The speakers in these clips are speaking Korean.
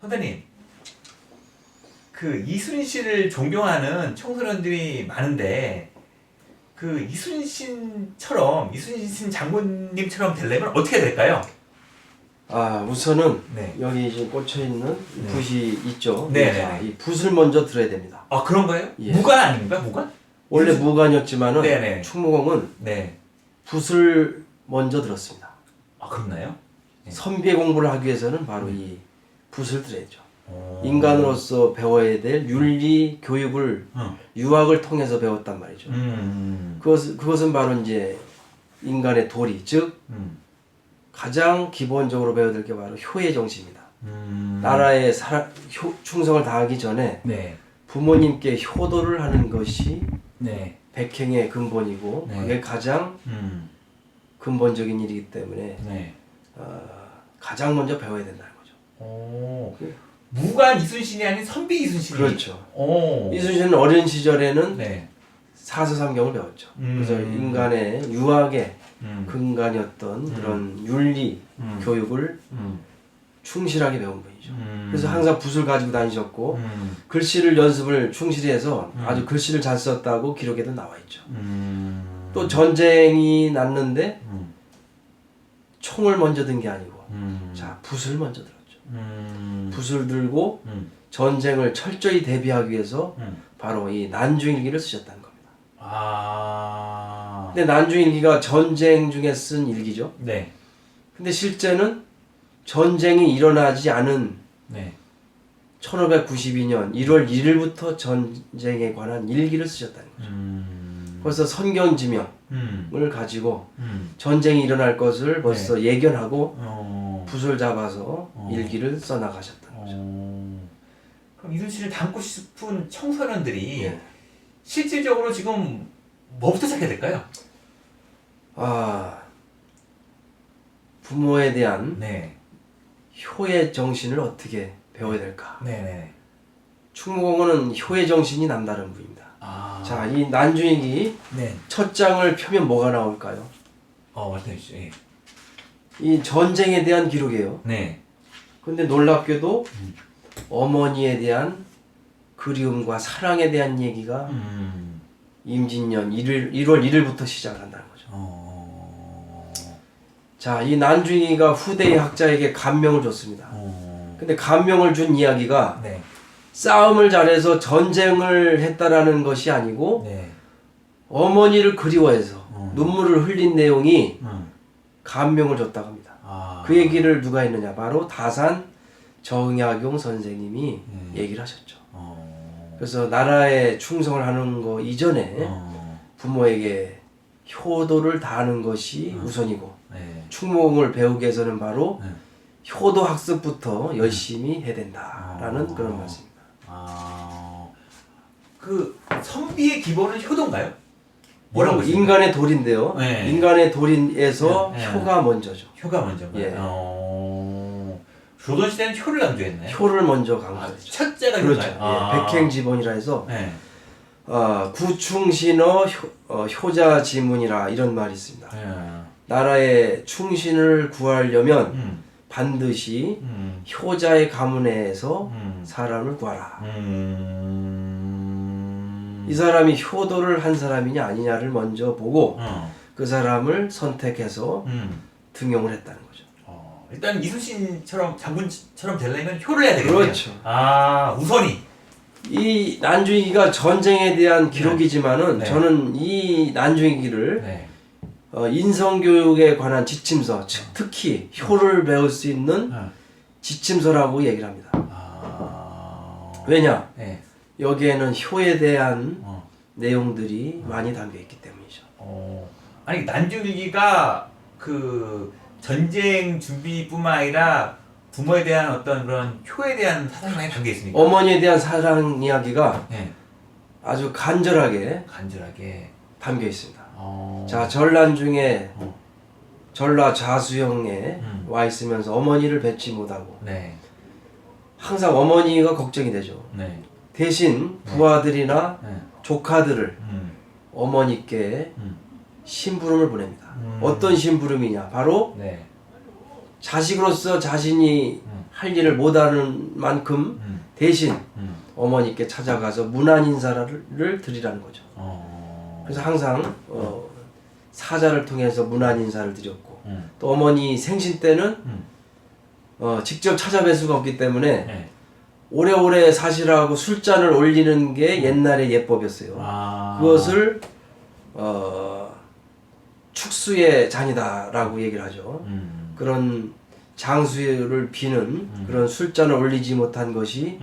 선생님, 그 이순신을 존경하는 청소년들이 많은데 그 이순신 장군님처럼 되려면 어떻게 될까요? 우선은 네. 여기 지금 꽂혀 있는 네. 붓이 있죠. 네. 자, 이 붓을 먼저 들어야 됩니다. 아, 그런가요? 예. 무관 아닙니까? 무관? 원래 무관이었지만은 네네. 충무공은 네. 붓을 먼저 들었습니다. 아, 그렇나요? 네. 선비의 공부를 하기 위해서는 바로 이 붓을 들어야죠. 오. 인간으로서 배워야 될 윤리 교육을 유학을 통해서 배웠단 말이죠. 그것은 바로 이제 인간의 도리, 즉 가장 기본적으로 배워야 될 게 바로 효의 정신입니다. 나라에 충성을 다하기 전에 네. 부모님께 효도를 하는 것이 네. 백행의 근본이고 네. 그게 가장 근본적인 일이기 때문에 네. 가장 먼저 배워야 된다는 거죠. 오. 무관 이순신이 아닌 선비 이순신이. 그렇죠. 오. 이순신은 어린 시절에는 네. 사서삼경을 배웠죠. 그래서 인간의 유학의 근간이었던 그런 윤리 교육을 충실하게 배운 분이죠. 그래서 항상 붓을 가지고 다니셨고 글씨를 연습을 충실히 해서 아주 글씨를 잘 썼다고 기록에도 나와 있죠. 또 전쟁이 났는데 총을 먼저 든 게 아니고 자 붓을 먼저 들었죠. 붓을 들고 전쟁을 철저히 대비하기 위해서 바로 이 난중일기를 쓰셨다는 겁니다. 근데 난중일기가 전쟁 중에 쓴 일기죠. 네. 근데 실제는 전쟁이 일어나지 않은 네. 1592년 1월 1일부터 전쟁에 관한 일기를 쓰셨다는 거죠. 벌써 선경지명을 가지고 전쟁이 일어날 것을 벌써 예견하고 붓을 잡아서 일기를 써나가셨다는 거죠. 그럼 이순신을 닮고 싶은 청소년들이 예. 실질적으로 지금 뭐부터 시작해야 될까요? 부모에 대한 네. 효의 정신을 어떻게 배워야 될까? 네네. 충무공은 효의 정신이 남다른 분입니다. 자, 이 난중일기 네. 첫 장을 펴면 뭐가 나올까요? 말씀해 주시죠. 예. 이 전쟁에 대한 기록이에요. 네. 근데 놀랍게도 어머니에 대한 그리움과 사랑에 대한 얘기가 임진년 1월 1일부터 시작한다는 거죠. 자, 이 난중이가 후대의 학자에게 감명을 줬습니다. 근데 감명을 준 이야기가 네. 싸움을 잘해서 전쟁을 했다라는 것이 아니고 네. 어머니를 그리워해서 눈물을 흘린 내용이 감명을 줬다고 합니다. 그 얘기를 누가 했느냐? 바로 다산 정약용 선생님이 얘기를 하셨죠. 그래서 나라에 충성을 하는 거 이전에 부모에게 효도를 다하는 것이 우선이고 네. 충무공을 배우기 위해서는 바로 효도 학습부터 열심히 해야 된다라는 그런 말씀입니다. 그 선비의 기본은 효도인가요? 뭐라고 보십니까? 인간의 도리인데요. 네. 인간의 도리에서 네. 효가 먼저죠. 효가 먼저인가요? 예. 조선시대는 효를 강조했나요? 효를 먼저 강조했죠. 첫째가 그렇죠. 효인가요? 백행지본이라 해서 네. 구충신어 효자지문이라 이런 말이 있습니다. 나라의 충신을 구하려면 반드시 효자의 가문에서 사람을 구하라. 이 사람이 효도를 한 사람이냐 아니냐를 먼저 보고 그 사람을 선택해서 등용을 했다는 거죠. 일단 이순신처럼 장군처럼 되려면 효를 해야 되겠네요. 그렇죠. 우선이. 이 난중일기가 전쟁에 대한 기록이지만은 네. 저는 이 난중일기를 네. 인성교육에 관한 지침서, 특히 효를 배울 수 있는 지침서라고 얘기를 합니다. 왜냐? 네. 여기에는 효에 대한 내용들이 많이 담겨 있기 때문이죠. 아니 난중일기가 그 전쟁 준비뿐만 아니라 부모에 대한 어떤 그런 효에 대한 사상이 많이 담겨 있습니까? 어머니에 대한 사랑 이야기가 네. 아주 간절하게 담겨 있습니다. 자, 전란 중에 전라 좌수영에 와 있으면서 어머니를 뵙지 못하고 네. 항상 어머니가 걱정이 되죠. 네. 대신 부하들이나 네. 조카들을 어머니께 심부름을 보냅니다. 어떤 심부름이냐? 바로 네. 자식으로서 자신이 할 일을 못하는 만큼 대신 어머니께 찾아가서 문안 인사를 드리라는 거죠. 그래서 항상 사자를 통해서 문안 인사를 드렸고 또 어머니 생신 때는 직접 찾아뵐 수가 없기 때문에 네. 오래오래 사시라고 술잔을 올리는 게 옛날의 예법이었어요. 그것을 축수의 잔이다라고 얘기를 하죠. 그런 장수를 비는 그런 술잔을 올리지 못한 것이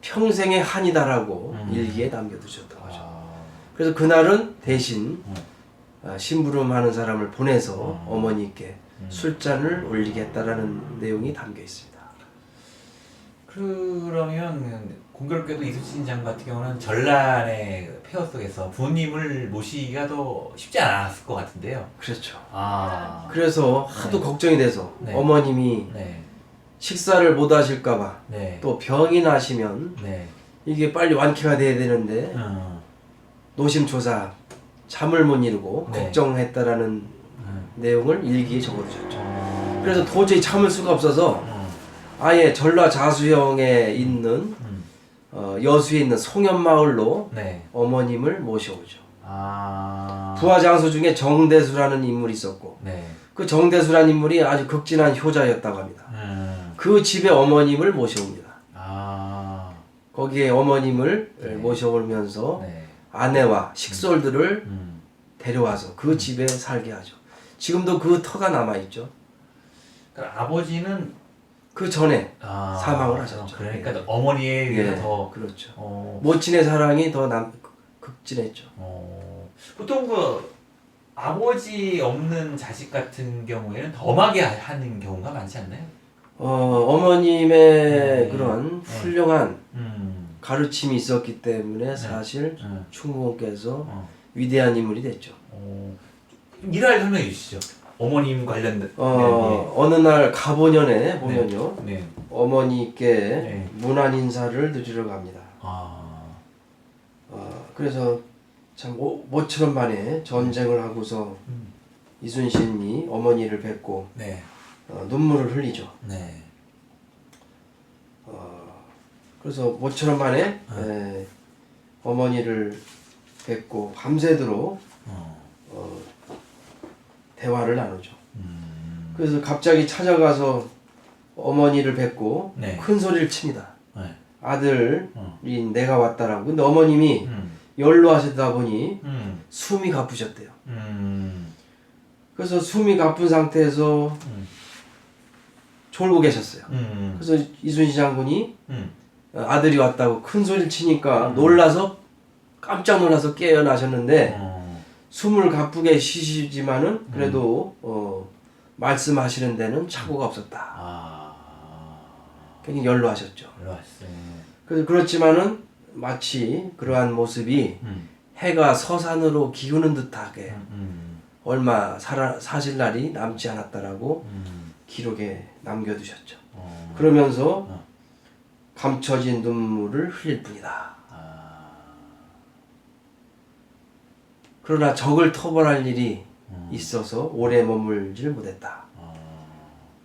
평생의 한이다라고 일기에 남겨두셨던 거죠. 그래서 그날은 대신 심부름하는 사람을 보내서 어머니께 술잔을 올리겠다라는 내용이 담겨 있습니다. 그러면 공교롭게도 이순신 장 같은 경우는 전란의 폐허 속에서 부모님을 모시기가 더 쉽지 않았을 것 같은데요. 그렇죠. 그래서 하도 걱정이 돼서 네. 어머님이 네. 식사를 못 하실까봐 네. 또 병이 나시면 네. 이게 빨리 완쾌가 돼야 되는데 노심초사 잠을 못 이루고 네. 걱정했다라는 내용을 일기에 적어두셨죠. 그래서 도저히 참을 수가 없어서 아예 전라자수형에 있는 여수에 있는 송현마을로 네. 어머님을 모셔오죠. 부하장수 중에 정대수라는 인물이 있었고 네. 그 정대수라는 인물이 아주 극진한 효자였다고 합니다. 그 집에 어머님을 모셔옵니다. 거기에 어머님을 네. 모셔오면서 네. 아내와 식솔들을 데려와서 그 집에 살게 하죠. 지금도 그 터가 남아있죠. 그러니까 아버지는 그 전에 사망을 하셨죠. 그러니까 어머니에 의해서 예, 더 그렇죠. 모친의 사랑이 더 극진했죠. 보통 그 아버지 없는 자식 같은 경우에는 더 엄하게 하는 경우가 많지 않나요? 어머님의 그런 네. 훌륭한 음. 가르침이 있었기 때문에 사실 네. 충무공께서 위대한 인물이 됐죠. 일화를 설명해 주시죠. 어머님 관련된. 어느 날 가보년에 보면요. 네. 어머니께 네. 문안 인사를 드리러 갑니다. 그래서 참 모처럼 만에 전쟁을 하고서 이순신이 어머니를 뵙고 네. 눈물을 흘리죠. 네. 그래서 모처럼 만에 어머니를 뵙고 밤새도록 대화를 나누죠. 그래서 갑자기 찾아가서 어머니를 뵙고 네. 큰 소리를 칩니다. 네. 아들이 내가 왔다라고. 근데 어머님이 연로하시다 보니 숨이 가쁘셨대요. 그래서 숨이 가쁜 상태에서 졸고 계셨어요. 그래서 이순신 장군이 아들이 왔다고 큰 소리를 치니까 깜짝 놀라서 깨어나셨는데 숨을 가쁘게 쉬시지만은 그래도 말씀하시는 데는 착오가 없었다. 굉장히 연로하셨죠. 그래서 그렇지만은 마치 그러한 모습이 해가 서산으로 기우는 듯하게 얼마 사실 날이 남지 않았다라고 기록에 남겨두셨죠. 그러면서 감춰진 눈물을 흘릴 뿐이다. 그러나 적을 터벌할 일이 있어서 오래 머물지를 못했다.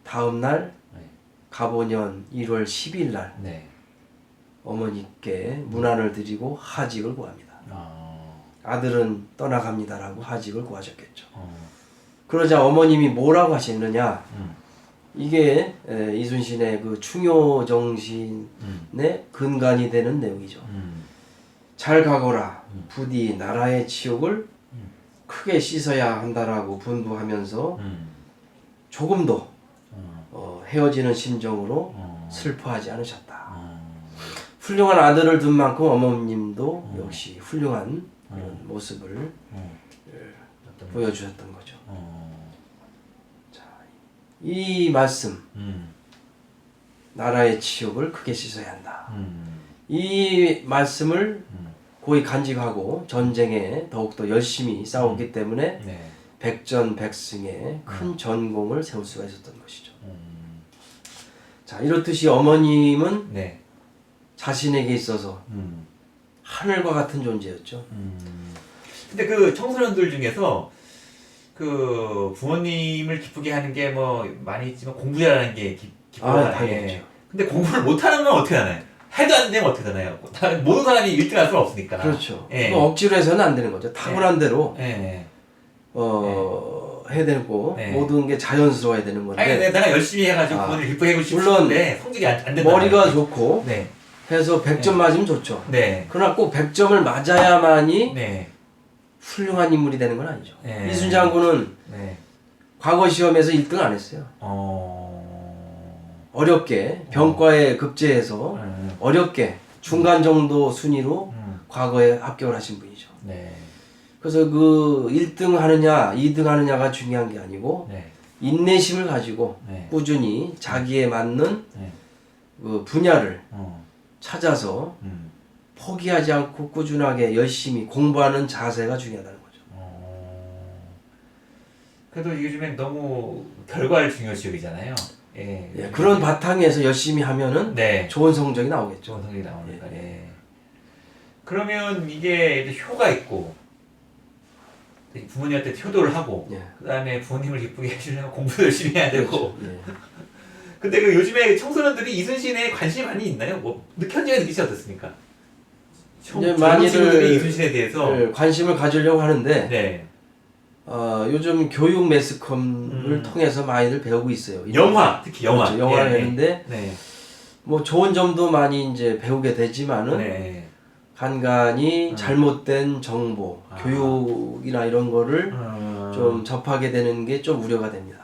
다음 날 가보년 1월 10일 날 어머니께 문안을 드리고 하직을 구합니다. 아들은 떠나갑니다라고 하직을 구하셨겠죠. 그러자 어머님이 뭐라고 하시느냐? 이게 이순신의 그 충효 정신의 근간이 되는 내용이죠. 잘 가거라. 부디 나라의 치욕을 크게 씻어야 한다라고 분부하면서 조금도 헤어지는 심정으로 슬퍼하지 않으셨다. 훌륭한 아들을 둔 만큼 어머님도 역시 훌륭한 그런 모습을 보여주셨던 거죠. 자, 이 말씀 나라의 치욕을 크게 씻어야 한다. 이 말씀을 고이 간직하고 전쟁에 더욱더 열심히 싸웠기 때문에 백전백승의 큰 전공을 세울 수가 있었던 것이죠. 자, 이렇듯이 어머님은 자신에게 있어서 하늘과 같은 존재였죠. 근데 그 청소년들 중에서 그 부모님을 기쁘게 하는 게 뭐 많이 있지만 공부 잘하는 게 기쁘다. 당연하죠. 근데 공부를 못하는 건 어떻게 하나요? 해도 안 되면 어떻게 되나요? 모든 사람이 1등 할 수는 없으니까. 그렇죠. 예. 뭐 억지로 해서는 안 되는 거죠. 타고난 대로 예. 해야 되고 네. 모든 게 자연스러워야 되는 건데. 아니 내가 열심히 해가지고 그거를 기쁘게 해고 물론 싶은데 성적이 안 된다. 머리가 좋고 네. 해서 100점 맞으면 좋죠. 네. 그러나 꼭 100점을 맞아야만이 네. 훌륭한 인물이 되는 건 아니죠. 네. 이순신 장군은 네. 과거 시험에서 1등 안 했어요. 어렵게 병과에 급제해서 어렵게 중간 정도 순위로 과거에 합격을 하신 분이죠. 네. 그래서 그 1등 하느냐 2등 하느냐가 중요한 게 아니고 네. 인내심을 가지고 네. 꾸준히 자기에 맞는 네. 그 분야를 어. 찾아서 포기하지 않고 꾸준하게 열심히 공부하는 자세가 중요하다는 거죠. 그래도 요즘엔 너무 결과를 중요시하잖아요. 예. 예, 그런 바탕에서 열심히 하면은 네. 좋은 성적이 나오겠죠. 좋은 성적이 나오니까. 예. 그러면 이게 이제 효가 있고 부모님한테 효도를 하고 예. 그다음에 부모님을 기쁘게 해주려면 공부도 열심히 해야 되고. 그렇죠. 예. 근데 그 요즘에 청소년들이 이순신에 관심이 많이 있나요? 뭐 현재가 느끼시 어떻습니까? 이제 많은 친구들이 많이들 이순신에 대해서 예, 관심을 가지려고 하는데 네. 요즘 교육 매스컴을 통해서 많이들 배우고 있어요. 영화 특히 영화 그렇죠. 영화를 예, 배우는데 네. 뭐 좋은 점도 많이 이제 배우게 되지만은 네. 간간히 잘못된 정보, 교육이나 이런 거를 좀 접하게 되는 게 좀 우려가 됩니다.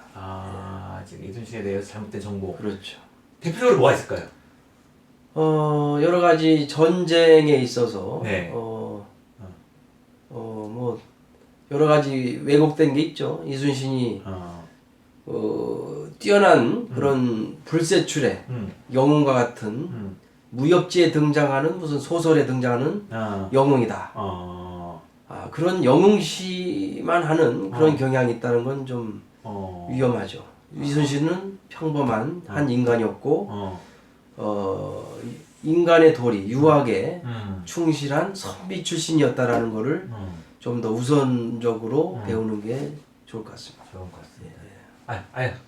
지금 이순신에 대해서 잘못된 정보. 그렇죠. 대표적으로 뭐가 있을까요? 여러 가지 전쟁에 있어서 네. 뭐 여러 가지 왜곡된 게 있죠. 이순신이 뛰어난 그런 불세출의 영웅과 같은 무협지에 등장하는 무슨 소설에 등장하는 영웅이다. 그런 영웅시만 하는 그런 경향이 있다는 건 좀 위험하죠. 이순신은 평범한 한 인간이었고 인간의 도리, 유학에 충실한 선비 출신이었다라는 거를 좀 더 우선적으로 배우는 게 좋을 것 같습니다. 좋은 것 같습니다.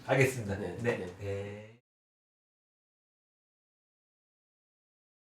알겠습니다. 네. 네. 네.